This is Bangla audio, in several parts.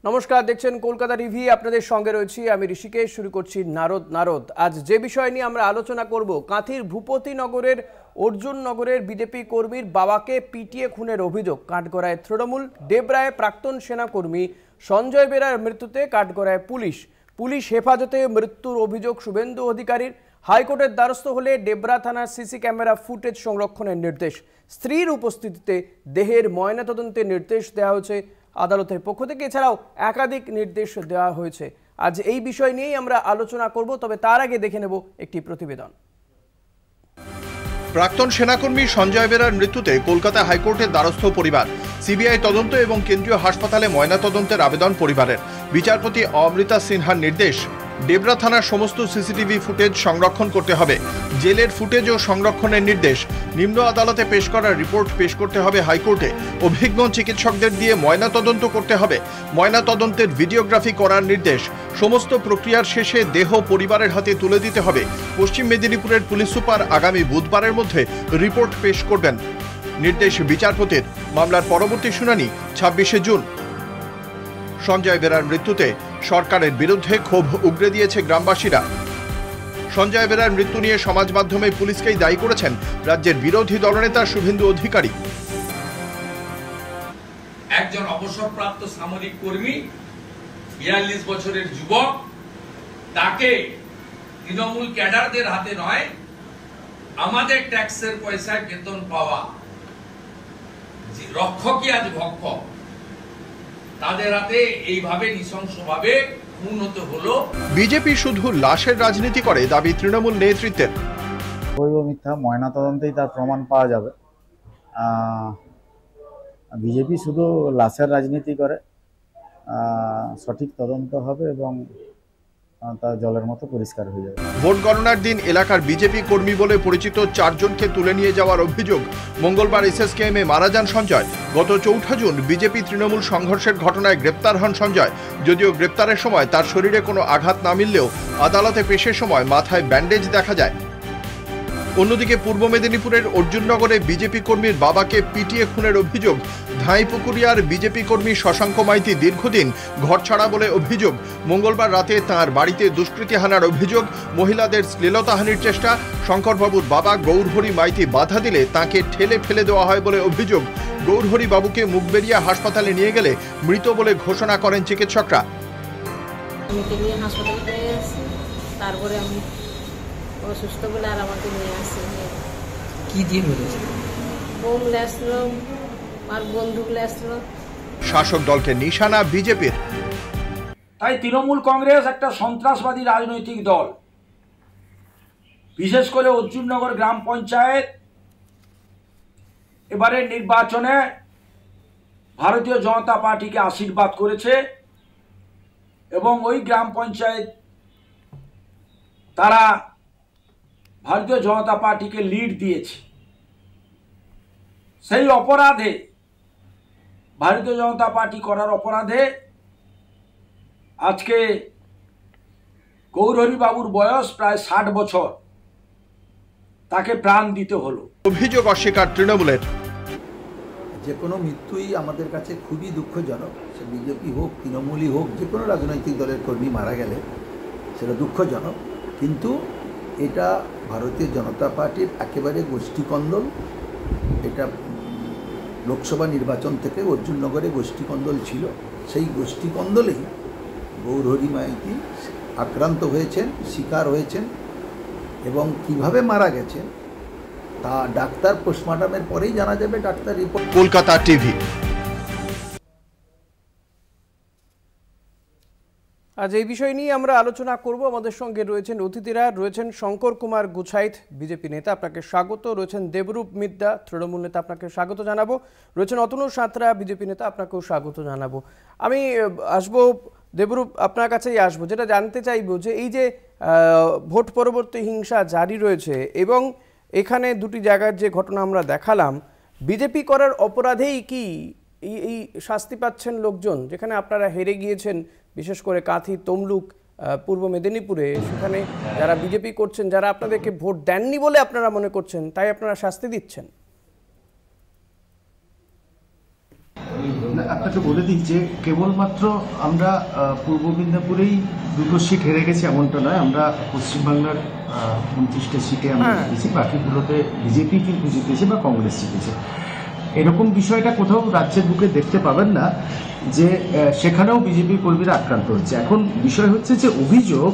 নমস্কার, দেখছেন কলকাতা টিভি। আপনাদের সঙ্গে রয়েছি আমি ঋষিকেশ। শুরু করছি নারদ। আজ যে বিষয় নিয়ে আমরা আলোচনা করব, কাঁথির ভূপতিনগরের অর্জুননগরের বিজেপি কর্মীর বাবাকে পিটিয়ে খুনের অভিযোগ। কাঠগড়ায় তৃণমূল। ডেবরায় প্রাক্তন সেনাকর্মী সঞ্জয় বেরার মৃত্যুতে কাঠগড়ায় পুলিশ হেফাজতে মৃত্যুর অভিযোগ শুভেন্দু অধিকারীর। হাইকোর্টের দ্বারস্থ হলে ডেবরা থানার সিসি ক্যামেরা ফুটেজ সংরক্ষণের নির্দেশ। স্ত্রীর উপস্থিতিতে দেহের ময়নাতদন্তের নির্দেশ দেওয়া হয়েছে আদালতের পক্ষ থেকে। এছাড়াও একাধিক নির্দেশ দেওয়া হয়েছে। আজ এই বিষয় নিয়েই আমরা আলোচনা করব, তবে তার আগে দেখে নেব একটি প্রতিবেদন। প্রাক্তন সেনাকর্মী সঞ্জয় বেরার মৃত্যুতে কলকাতা হাইকোর্টের দ্বারস্থ পরিবার। সিবিআই তদন্ত এবং কেন্দ্রীয় হাসপাতালে ময়নাতদন্তের আবেদন পরিবারের। বিচারপতি অমৃতা সিনহার নির্দেশ, ডেবরা থানার সমস্ত সিসিটিভি ফুটেজ সংরক্ষণ করতে হবে। জেলের ফুটেজ ও সংরক্ষণের নির্দেশ। নিম্ন আদালতে পেশ করা রিপোর্ট পেশ করতে হবে হাইকোর্টে। অভিজ্ঞ চিকিৎসকদের দিয়ে ময়নাতদন্ত করতে হবে। ময়নাতদন্তের ভিডিওগ্রাফি করার নির্দেশ। সমস্ত প্রক্রিয়ার শেষে দেহ পরিবারের হাতে তুলে দিতে হবে। পশ্চিম মেদিনীপুরের পুলিশ সুপার আগামী বুধবারের মধ্যে রিপোর্ট পেশ করবেন। নির্দেশ বিচারপতির। মামলার পরবর্তী শুনানি 26শে জুন। সঞ্জয় বেরার মৃত্যুতে সরকারের বিরুদ্ধে ক্ষোভ উগরে দিয়েছে গ্রামবাসীরা। সঞ্জয় বেরার মৃত্যু নিয়ে সমাজ মাধ্যমে পুলিশকেই দায়ী করেছেন রাজ্যের বিরোধী দলনেতা শুভেন্দু অধিকারী। একজন অবসরপ্রাপ্ত সামরিক কর্মী, 42 বছরের যুবক, তাকে তৃণমূল ক্যাডারদের হাতে নয়, আমাদের ট্যাক্সের পয়সায় বেতন পাওয়া রক্ষকই আজ ভক্ষক, তাদের হাতে এইভাবে নৃশংসভাবে খুন হতে হলো। বিজেপি শুধু লাশের রাজনীতি করে দাবি তৃণমূল নেতৃত্বের। মিথ্যা ময়নাতদন্তেই তার প্রমাণ পাওয়া যাবে। বিজেপি শুধু লাশের রাজনীতি করে, সঠিক তদন্ত হবে এবং তা জলের মতো পরিষ্কার হয়ে যাবে। ভোট গণনার দিন এলাকার বিজেপি কর্মী বলে পরিচিত 4 জনকে তুলে নিয়ে যাওয়ার অভিযোগ। মঙ্গলবার এসএসকেএমে মারা যান সঞ্জয়। গত 4 জুন বিজেপি তৃণমূল সংঘর্ষের ঘটনায় গ্রেপ্তার হন সঞ্জয়। যদিও গ্রেপ্তারের সময় তার শরীরে কোনো আঘাত না মিললেও আদালতে পেশের সময় মাথায় ব্যান্ডেজ দেখা যায়। অন্যদিকে পূর্ব মেদিনীপুরের অর্জুননগরে বিজেপি কর্মীর বাবাকে পিটিয়ে খুনের অভিযোগ। ধাইপুকুরিয়ার বিজেপি কর্মী শশাঙ্ক মাইতি দীর্ঘদিন ঘরছাড়া বলে অভিযোগ। মঙ্গলবার রাতে তাঁর বাড়িতে দুষ্কৃতী হানার অভিযোগ। মহিলাদের শ্লীলতাহানির চেষ্টা। শঙ্করবাবুর বাবা গৌরহরি মাইতি বাধা দিলে তাঁকে ঠেলে ফেলে দেওয়া হয় বলে অভিযোগ। গৌরহরি বাবুকে মুখবেরিয়া হাসপাতালে নিয়ে গেলে মৃত বলে ঘোষণা করেন চিকিৎসকরা। তারপরে আমি অসুস্থ বলে আর আমাকে নিয়ে আসছে। কি দিয়ে মেরেছে? বোমলে আসলো আর বন্দুকলে আসলো। শাসক দলকে নিশানা বিজেপির। তাই তৃণমূল কংগ্রেস একটা সন্ত্রাসবাদী রাজনৈতিক দল। বিশেষ করে অর্জুননগর গ্রাম পঞ্চায়েত এবারের নির্বাচনে ভারতীয় জনতা পার্টিকে আশীর্বাদ করেছে এবং ওই গ্রাম পঞ্চায়েত তারা ভারতীয় জনতা পার্টিকে লিড দিয়েছে। সেই অপরাধে, ভারতীয় জনতা পার্টি করার অপরাধে আজকে গৌরহরি বাবুর বয়স প্রায় 60 বছর, তাকে প্রাণ দিতে হলো। অভিযোগ অস্বীকার তৃণমূলের। যে কোনো মৃত্যুই আমাদের কাছে খুবই দুঃখজনক। সে বিজেপি হোক, তৃণমূলই হোক, যে কোনো রাজনৈতিক দলের কর্মী মারা গেলে সেটা দুঃখজনক। কিন্তু এটা ভারতীয় জনতা পার্টির একেবারে গোষ্ঠীকন্দল। এটা লোকসভা নির্বাচন থেকে অর্জুননগরে গোষ্ঠীকন্দল ছিল। সেই গোষ্ঠীকন্দলেই গৌরহরি মাইতি আক্রান্ত হয়েছেন, শিকার হয়েছেন এবং কিভাবে মারা গেছেন তা ডাক্তার পোস্টমর্টমের পরেই জানা যাবে। Doctor report. কলকাতা টিভি। আজ এই বিষয় নিয়ে আমরা আলোচনা করব। আমাদের সঙ্গে রয়েছেন অতিথিরা। রয়েছেন শঙ্কর কুমার গুছাইত, বিজেপি নেতা, আপনাকে স্বাগত। রয়েছেন দেবরূপ মিদ্যা, তৃণমূল নেতা, আপনাকে স্বাগত জানাবো। রয়েছেন অতনু সাঁতরা, বিজেপি নেতা, আপনাকেও স্বাগত জানাবো। আমি আসবো দেবরূপ, আপনার কাছেই আসবো। যেটা জানতে চাইবো যে এই যে ভোট পরবর্তী হিংসা জারি রয়েছে এবং এখানে দুটি জায়গার যে ঘটনা আমরা দেখালাম, বিজেপি করার অপরাধেই কি এই শাস্তি পাচ্ছেন লোকজন? যেখানে আপনারা হেরে গিয়েছেন, বিশেষ করে কাঁথি, তমলুক, পূর্ব মেদিনীপুরে, সেখানে যারা বিজেপি করছেন, যারা আপনাদেরকে ভোট দেননি বলে আপনারা মনে করছেন, তাই আপনারা শাস্তি দিচ্ছেন। আপনাকে বলে দিই যে কেবলমাত্র আমরা পূর্ব মেদিনীপুরেই 2টো সিট হেরে গেছি এমনটা নয়, আমরা পশ্চিমবাংলার 29টা সিটে আমরা জিতেছি, বাকিগুলোতে বিজেপি কিন্তু জিতেছে বা কংগ্রেস জিতেছে। এরকম বিষয়টা কোথাও রাজ্যের বুকে দেখতে পাবেন না যে সেখানেও বিজেপি কর্মীরা আক্রান্ত হচ্ছে। এখন বিষয় হচ্ছে যে অভিযোগ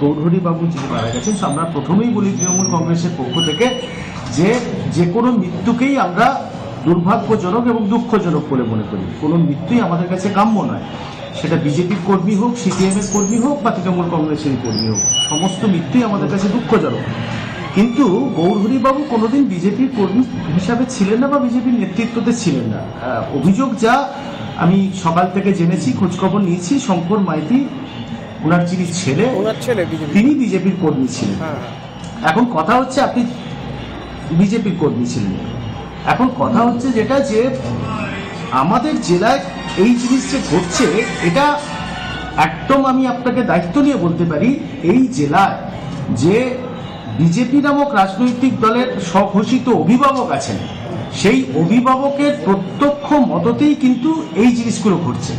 গৌরহরি বাবু যিনি মারা গেছেন, আমরা প্রথমেই বলি তৃণমূল কংগ্রেসের পক্ষ থেকে যে কোনো মৃত্যুকেই আমরা দুর্ভাগ্যজনক এবং দুঃখজনক বলে মনে করি। কোনো মৃত্যুই আমাদের কাছে কাম্য নয়, সেটা বিজেপির কর্মী হোক, সিপিএমের কর্মী হোক বা তৃণমূল কংগ্রেসের কর্মী হোক, সমস্ত মৃত্যুই আমাদের কাছে দুঃখজনক। কিন্তু গৌরহরিবাবু কোনোদিন বিজেপির কর্মী হিসাবে ছিলেন না বা বিজেপির নেতৃত্বতে ছিলেন না। অভিযোগ যা আমি সকাল থেকে জেনেছি, খোঁজখবর নিয়েছি, শঙ্কর মাইতি ওনার যিনি ছেলে তিনি বিজেপির কর্মী ছিলেন। এখন কথা হচ্ছে আপনি বিজেপির কর্মী ছিলেন, এখন কথা হচ্ছে যেটা যে আমাদের জেলায় এই জিনিস যে ঘটছে এটা একদম আমি আপনাকে দায়িত্ব নিয়ে বলতে পারি, এই জেলায় যে বিজেপি নামক রাজনৈতিক দলের স্বঘোষিত অভিভাবক আছেন, সেই অভিভাবকের প্রত্যক্ষ মততেই কিন্তু এই জিনিসগুলো ঘটছে।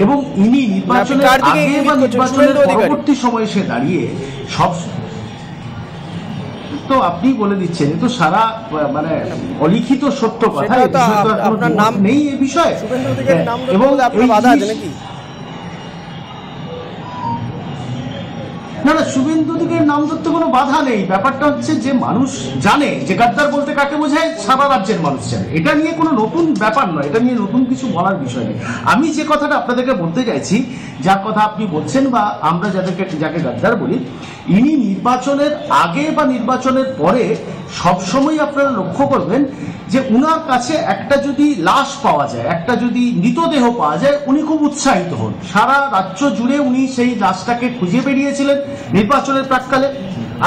এবং ইনি নির্বাচনের আগে বা নির্বাচনের পরবর্তী সময়ে সে দাঁড়িয়ে সব তো আপনি বলে দিচ্ছেন, তো সারা মানে অলিখিত সত্য কথা, আপনার নাম নেই এই বিষয়ে এবং না না শুভেন্দু অধিকারীর নাম ধরতে কোনো বাধা নেই। ব্যাপারটা হচ্ছে যে মানুষ জানে যে গাদ্দার বলতে কাকে বোঝায়, সারা রাজ্যের মানুষ জানে, এটা নিয়ে কোনো নতুন ব্যাপার নয়, এটা নিয়ে নতুন কিছু বলার বিষয় নেই। আমি যে কথাটা আপনাদেরকে বলতে চাইছি, যার কথা আপনি বলছেন বা আমরা যাকে গাদ্দার বলি, ইনি নির্বাচনের আগে বা নির্বাচনের পরে সবসময় আপনারা লক্ষ্য করবেন যে উনার কাছে একটা যদি লাশ পাওয়া যায়, একটা যদি মৃতদেহ পাওয়া যায়, উনি খুব উৎসাহিত হন। সারা রাজ্য জুড়ে উনি সেই লাশটাকে খুঁজে বেরিয়েছিলেন নির্বাচনের প্রাক্কালে।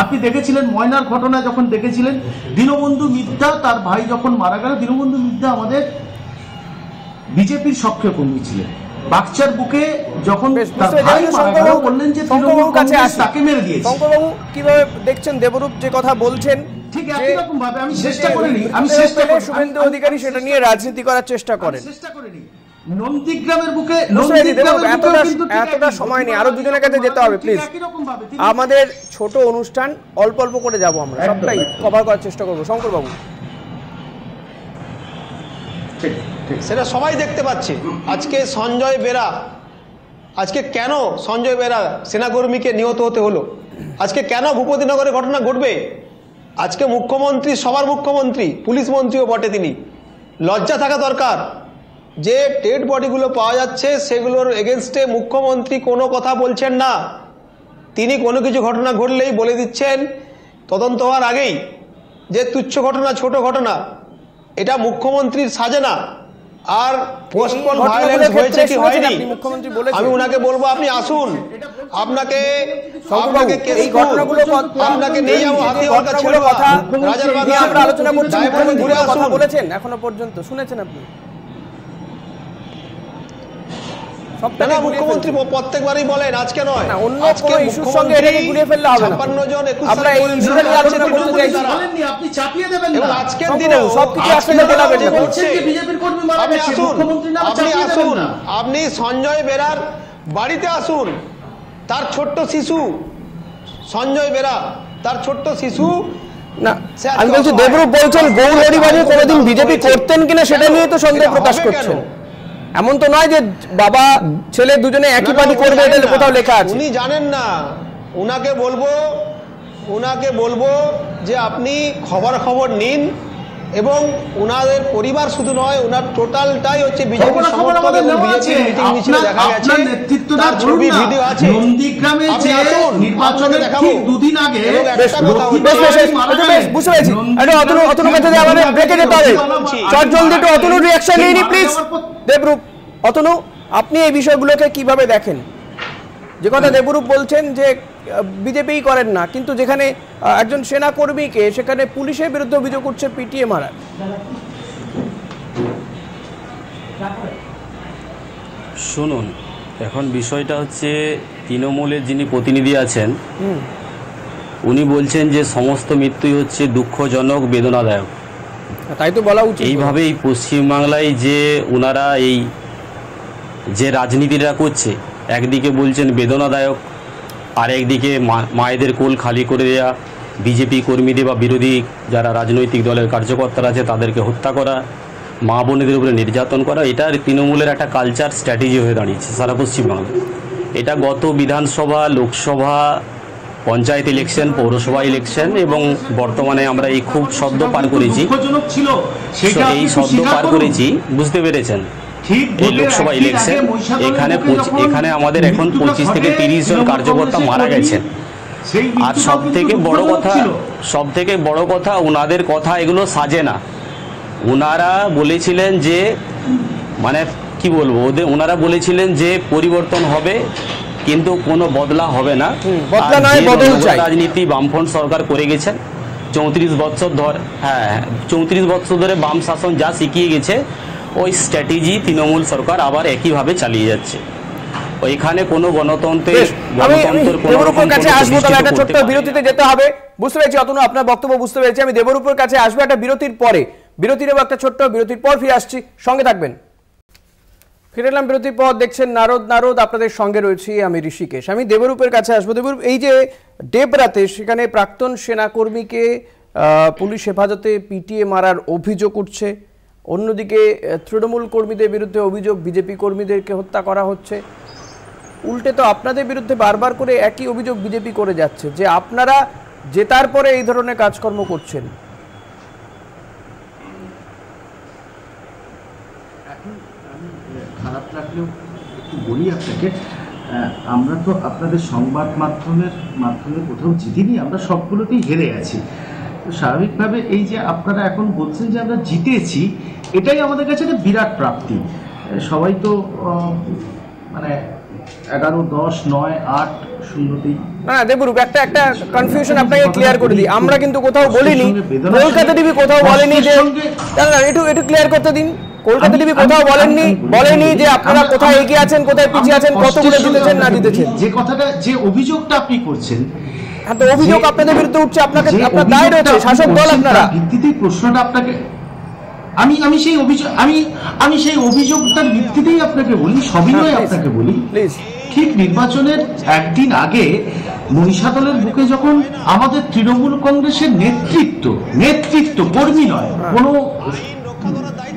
আপনি দেখেছিলেন ময়নার ঘটনা যখন দেখেছিলেন, দীনবন্ধু মিত্রা তার ভাই যখন মারা গেল, দীনবন্ধু মিত্রা আমাদের বিজেপির সক্রিয় কর্মী ছিলেন। বাগচার বুকে যখন তার ভাই মারা গেল বললেন যে তৃণমূল কংগ্রেস তাকে মেরে দিয়েছে। শঙ্করবাবু কিভাবে দেখছেন দেবরূপ যে কথা বলছেন? ঠিক একই রকম ভাবে আমি চেষ্টা করিনি, শুভেন্দু অধিকারী সেটা নিয়ে রাজনীতি করার চেষ্টা করেন। চেষ্টা করিনি নন্দীগ্রামের বুকে এতটা সময় নেই, আরো দুজনের কাছে যেতে হবে প্লিজ। আমাদের ছোট অনুষ্ঠান, অল্প অল্প করে যাব, আমরা সবটাই কভার করার চেষ্টা করবো। শঙ্করবাবু, সেটা সবাই দেখতে পাচ্ছে। আজকে সঞ্জয় বেরা, আজকে কেন সঞ্জয় বেরা সেনাকর্মীকে নিহত হতে হলো, আজকে কেন ভূপতিনগরে ঘটনা ঘটবে? আজকে মুখ্যমন্ত্রী, সবার মুখ্যমন্ত্রী, পুলিশ মন্ত্রীও বটে, তিনি লজ্জা থাকা দরকার যে ডেড বডিগুলো পাওয়া যাচ্ছে সেগুলোর এগেনস্টে মুখ্যমন্ত্রী কোনো কথা বলছেন না। তিনি কোনো কিছু ঘটনা ঘটলেই বলে দিচ্ছেন তদন্ত হওয়ার আগেই যে তুচ্ছ ঘটনা, ছোট ঘটনা। এটা মুখ্যমন্ত্রীর সাজে না। আর পোস্টপোন ভায়োলেন্স হয়েছে কি হয়নি, আমি ওনাকে বলবো আপনি আসুন, আপনাকে এই ঘটনাগুলো আপনাকে নিয়ে যাবো হাতিওয়ালা ছেড়ে কথা রাজার বাগান আমরা আলোচনা করছি। ঘুরে কথা বলেছেন এখনো পর্যন্ত, শুনেছেন আপনি? না, মুখ্যমন্ত্রী প্রত্যেকবারই বলেন, আজকে নয়, আজকে ইস্যুর সঙ্গে এটাকে গুলিয়ে ফেললে হবে না। 56 জন 21 আমরা এই ইস্যুটা নিয়ে আলোচনা করতে চাইছি, আপনি চাপিয়ে দেবেন না। এবং আজকের দিনে সবকিছু আসলে বলাবেন না, বলছেন যে বিজেপির কর্মী মারা গেছে, মুখ্যমন্ত্রী নাম চাপিয়ে দেবেন না। আপনি সঞ্জয় বেরার বাড়িতে আসুন, তার ছোট্ট শিশু সঞ্জয় বেরা, তার ছোট্ট শিশু। না, আমি বলছি দেবরূপ বলছেন গৌরহরি বাবু কোনোদিন বিজেপি করতেন কিনা সেটা নিয়ে তো সন্দেহ প্রকাশ করছেন। এমন তো নয় যে বাবা ছেলে দুজনে একই পার্টি করবে, এটা কোথাও লেখা আছে। উনি জানেন না। উনাকে বলবো যে আপনি খবর নিন, এবং উনাদের পরিবার শুধু নয়, উনার টোটালটাই হচ্ছে বিজেপি সমর্থক এবং বিজেপি মিটিং মিছিলে দেখা গেছে, তার ছবি ভিডিও আছে। নন্দীগ্রামে যে নির্বাচনের ঠিক দুদিন আগে বুঝতে পেরেছি, অতনু কাছে আমাদের ব্রেকে যেতে হবে, চট জলদি একটু অতনু রিঅ্যাকশন নিয়ে নি প্লিজ। দেবরূপ, অতনু, আপনি এই বিষয়গুলোকে কিভাবে দেখেন? যে কথা দেবরূপ বলছেন যে বিজেপি করেন না, কিন্তু যেখানে একজন সেনা কর্মীকে সেখানে পুলিশের বিরুদ্ধে অভিযোগ উঠছে পিটিয়ে মারার। শুনুন, এখন বিষয়টা হচ্ছে তৃণমূলের যিনি প্রতিনিধি আছেন উনি বলছেন যে সমস্ত মৃত্যুই হচ্ছে দুঃখজনক, বেদনাদায়ক। তাই তো বলা উচিত। এইভাবে এই পশ্চিমবাংলায় যে ওনারা এই যে রাজনীতিটা করছে, একদিকে বলছেন বেদনাদায়ক, আর একদিকে মায়েদের কোল খালি করে দেওয়া, বিজেপি কর্মীদের বা বিরোধী যারা রাজনৈতিক দলের কার্যকর্তারা আছে তাদেরকে হত্যা করা, মা বোনেদের উপরে নির্যাতন করা, এটা তৃণমূলের একটা কালচার স্ট্র্যাটেজি হয়ে দাঁড়িয়েছে সারা পশ্চিমবাংলায়। এটা গত বিধানসভা, লোকসভা, পঞ্চায়েত ইলেকশন, পৌরসভা ইলেকশন এবং বর্তমানে আমরা এই খুব সদ্য পার করেছি, এই সদ্য পার করেছি, বুঝতে পেরেছেন, এই লোকসভা ইলেকশন। এখানে আমাদের এখন 25 থেকে 30 জন কার্যকর্তা মারা গেছেন। আর সব থেকে বড় কথা ওনাদের কথা এগুলো সাজে না। ওনারা বলেছিলেন যে মানে কি বলবো, ওনারা বলেছিলেন যে পরিবর্তন হবে কিন্তু কোনো বদলা হবে না। রাজনীতি বামফ্রন্ট সরকার করে গেছেন 34 বছর ধরে। 34 বছর ধরে বাম শাসন যা শিখিয়ে গেছে ওই স্ট্র্যাটেজি তৃণমূল সরকার আবার একইভাবে চালিয়ে যাচ্ছে। ওইখানে কোনো গণতন্ত্রের একটা ছোট্ট বিরতিতে যেতে হবে। বুঝতে পেরেছি অতনু, আপনার বক্তব্য বুঝতে পেরেছি। আমি দেবরূপের কাছে আসবো একটা বিরতির পরে। বিরতির একটা ছোট্ট বিরতির পর ফিরে আসছি, সঙ্গে থাকবেন। ফিরে এলাম বিরতির পর। দেখছেন নারদ, আপনাদের সঙ্গে রয়েছি আমি ঋষিকেশ। আমি দেবরূপের কাছে আসবো। দেবরূপ, এই যে ডেবরাতে সেখানে প্রাক্তন সেনাকর্মীকে পুলিশ হেফাজতে পিটিয়ে মারার অভিযোগ উঠছে, অন্যদিকে তৃণমূল কর্মীদের বিরুদ্ধে অভিযোগ বিজেপি কর্মীদেরকে হত্যা করা হচ্ছে। উল্টে তো আপনাদের বিরুদ্ধে বারবার করে একই অভিযোগ বিজেপি করে যাচ্ছে যে আপনারা জেতার পরে এই ধরনের কাজকর্ম করছেন। খারাপ লাগলেও একটু বলি আপনাকে, আমরা তো আপনাদের সংবাদ মাধ্যমে কোথাও জিতিনি, আমরা সবগুলোতেই হেরে আছি। তো স্বাভাবিকভাবে এই যে আপনারা এখন বলছেন যে আমরা জিতেছি, এটাই আমাদের কাছে একটা বিরাট প্রাপ্তি। সবাই তো মানে 11, 10, 9, 8, 0তেই। না দেবরূপ, একটা কনফিউশন আপনাকে ক্লিয়ার করে দিই। আমরা কিন্তু কোথাও বলিনি, কলকাতা টিভি কোথাও বলেনি যে, একটু ক্লিয়ার করতে দিন। কলকাতা টিভি কোথাও বলেনি যে আপনারা কোথায় এগিয়ে আছেন, কোথায় পিছিয়ে আছেন, কতগুলো জিতেছেন না জিতেছেন। যে কথাটা, যে অভিযোগটা আপনি করছেন, হ্যাঁ তো অভিযোগ আপনাদের বিরুদ্ধে উঠছে, আপনার দায় রয়েছে, শাসক দল আপনারা। ভিত্তিতেই প্রশ্নটা আপনাকে আমি সেই অভিযোগটার ভিত্তিতেই আপনাকে বলি, সবিনয় আপনাকে বলি। ঠিক নির্বাচনের একদিন আগে মহিষাদলের বুকে যখন আমাদের তৃণমূল কংগ্রেসের নেতৃত্ব কর্মী নয়, কোনো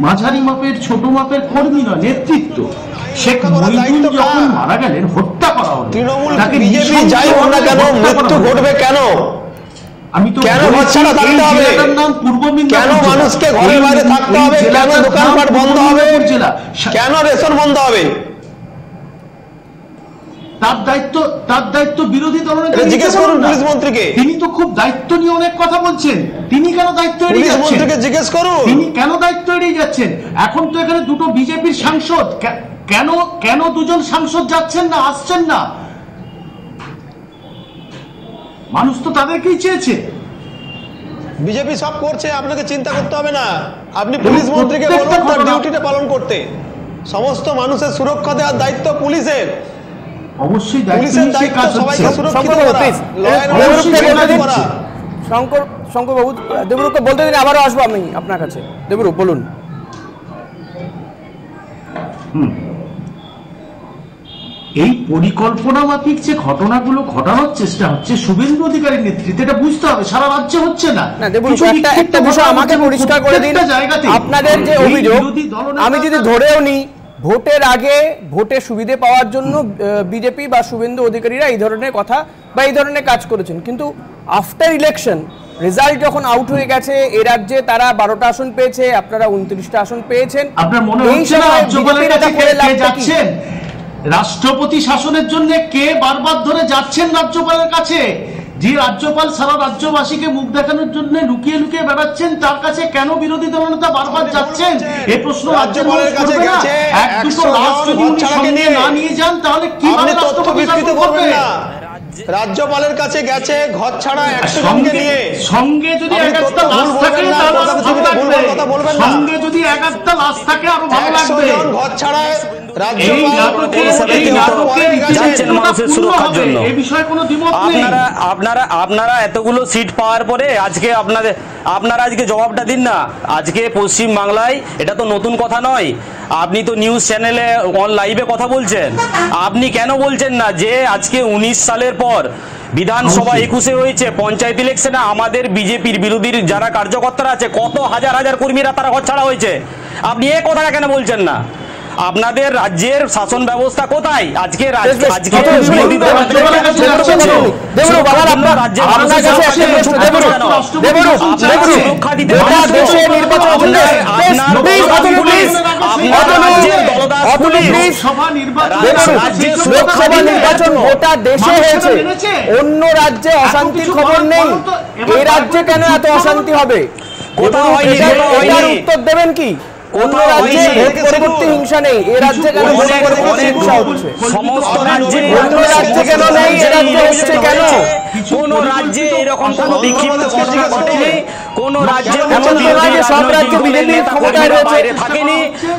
মাঝারি মাপের ছোট মাপের কর্মী নয়, নেতৃত্ব, শেখ মহিউদ্দিন যখন মারা গেলেন, হত্যা করা হলো, তাকে যাই হোক না কেন মৃত্যু ঘটবে কেন? আমি তো কেন নাম পূর্ব মিদনাপুর, কেন মানুষকে ঘরে বাইরে থাকতে হবে, কেন দোকানপাট বন্ধ হবে, কেন রেশন বন্ধ হবে? তার দায়িত্ব বিরোধী দলনেতা জিজ্ঞেস করুন পুলিশ মন্ত্রীকে। তিনি তো খুব দায়িত্ব নিয়ে অনেক কথা বলছেন, তিনি কেন দায়িত্ব এড়িয়ে যাচ্ছেন? মন্ত্রীকে জিজ্ঞেস করুন তিনি কেন দায়িত্ব এড়িয়ে যাচ্ছেন। এখন তো এখানে দুটো বিজেপির সাংসদ, কেন দুজন সাংসদ যাচ্ছেন না, আসছেন না? মানুষ তো তাদেরকেই চেয়েছে। বিজেপি সব করছে, আপনাকে চিন্তা করতে হবে না। আপনি পুলিশ মন্ত্রীকে বলুন তার ডিউটিটা পালন করতে। সমস্ত মানুষের সুরক্ষা দেওয়ার দায়িত্ব পুলিশের। অবশ্যই পুলিশের দায়িত্ব সবাইকে সুরক্ষিত করা। শঙ্কর বাবু, দেবরূপকে বলতে দিন, আবারও আসবো আমি আপনার কাছে। দেবরূপ বলুন। এই পরিকল্পনা মাফিক যে ঘটনাগুলো ঘটানোর চেষ্টা হচ্ছে শুভেন্দু অধিকারীর নেতৃত্বে, এটা বুঝতে হবে, সারা রাজ্যে হচ্ছে না। একটা বিষয় আমাকে পরিষ্কার করে দিন, আপনাদের যে অভিযোগ, আমি যদি ধরেও নিই ভোটের আগে ভোটে সুবিধে পাওয়ার জন্য বিজেপি বা শুভেন্দু অধিকারীরা এই ধরনের কথা বা এই ধরনের কাজ করেছেন, কিন্তু আফটার ইলেকশন রেজাল্ট যখন আউট হয়ে গেছে, এই রাজ্যে তারা 12টা আসন পেয়েছে, আপনারা 29টা আসন পেয়েছেন। আপনার মনে হচ্ছে না রাজ্যপালের কাছে কে যাচ্ছেন? রাষ্ট্রপতি শাসনের জন্য কে বারবার ধরে যাচ্ছেন রাজ্যপালের কাছে? যে রাজ্যপাল সারা রাজ্যবাসীকে মুখ দেখানোর জন্য লুকিয়ে বেড়াচ্ছেন, তার কাছে কেন বিরোধী দলনেতা বারবার যাচ্ছেন? এই প্রশ্ন রাজ্যপালের কাছে গেছে। এক দুটো লাশ যদি সঙ্গে না নিয়ে যান তাহলে কিভাবে রাষ্ট্রপতি শাসন করবে? রাজ্যপালের কাছে গেছে ঘর ছাড়া 100 জনকে নিয়ে। সঙ্গে যদি একটা লাশ থাকে তাহলে ভালো লাগবে। সঙ্গে যদি একটা লাশ থাকে আরো ভালো লাগবে। ঘর ছাড়া মানুষের সুরক্ষার জন্য আপনারা এতগুলো সিট পাওয়ার পরে আজকে আপনারা আজকে জবাবটা দিন না। আজকে পশ্চিম বাংলায় এটা তো নতুন কথা নয়, আপনি তো নিউজ চ্যানেলে অন লাইভে কথা বলছেন, আপনি কেন বলছেন না যে আজকে 19 সালের পর বিধানসভা 21-এ হয়েছে, পঞ্চায়েত ইলেকশনে আমাদের বিজেপির বিরোধীর যারা কার্যকর্তারা আছে কত হাজার হাজার কর্মীরা তারা ঘরছাড়া হয়েছে, আপনি এই কথাটা কেন বলছেন না? আপনাদের রাজ্যের শাসন ব্যবস্থা কোথায়? আজকে অন্য রাজ্যে অশান্তির খবর নেই, এই রাজ্যে কেন এত অশান্তি হবে? কোথাও উত্তর দেবেন কি? অন্য রাজ্যে ভোট পরবর্তী হিংসা নেই, এই রাজ্যে কেন ভোট পরবর্তী হিংসা হচ্ছে? সমস্ত রাজ্যে অন্য রাজ্যে কেন নেই, এই রাজ্যে হচ্ছে কেন? কোন রাজ্যে এরকম কোন বিক্ষিপ্ত ঘটনা ঘটেনি, কোন রাজ্যে সব রাজ্যে বিজেপি ক্ষমতায় রয়েছে, থাকেনি,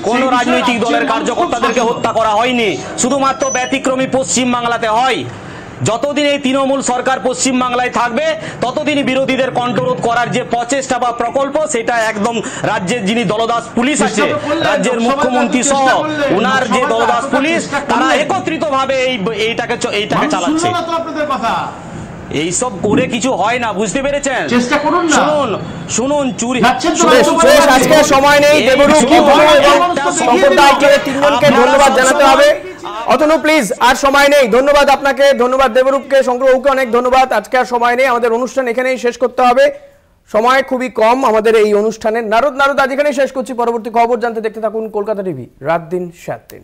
কোন রাজনৈতিক দলের কার্যকর্তাদেরকে হত্যা করা হয়নি, শুধুমাত্র ব্যতিক্রমী পশ্চিম বাংলাতে হয়। যতদিন এই তৃণমূল সরকার পশ্চিম বাংলায় থাকবে ততদিনই বিরোধীদের কণ্ঠরোধ করার যে প্রচেষ্টা বা প্রকল্প সেটা একদম রাজ্যের যিনি দলদাস পুলিশ আছে, রাজ্যের মুখ্যমন্ত্রী সহ ওনার যে দলদাস পুলিশ, তারা একত্রিতভাবে এইটাকে চালাচ্ছে। এইসব করে কিছু হয় না, বুঝতে পেরেছেন? শুনুন চুরি আজকে সময় নেই, তিনজনকে ধন্যবাদ জানাতে হবে। অতনু প্লিজ, আর সময় নেই, ধন্যবাদ আপনাকে, ধন্যবাদ দেবরূপকে, শঙ্করবাবুকে অনেক ধন্যবাদ। আজকে আর সময় নেই, আমাদের অনুষ্ঠান এখানেই শেষ করতে হবে, সময় খুবই কম আমাদের এই অনুষ্ঠানে। নারদ আজ এখানেই শেষ করছি। পরবর্তী খবর জানতে দেখতে থাকুন কলকাতা টিভি, রাত দিন 7 দিন।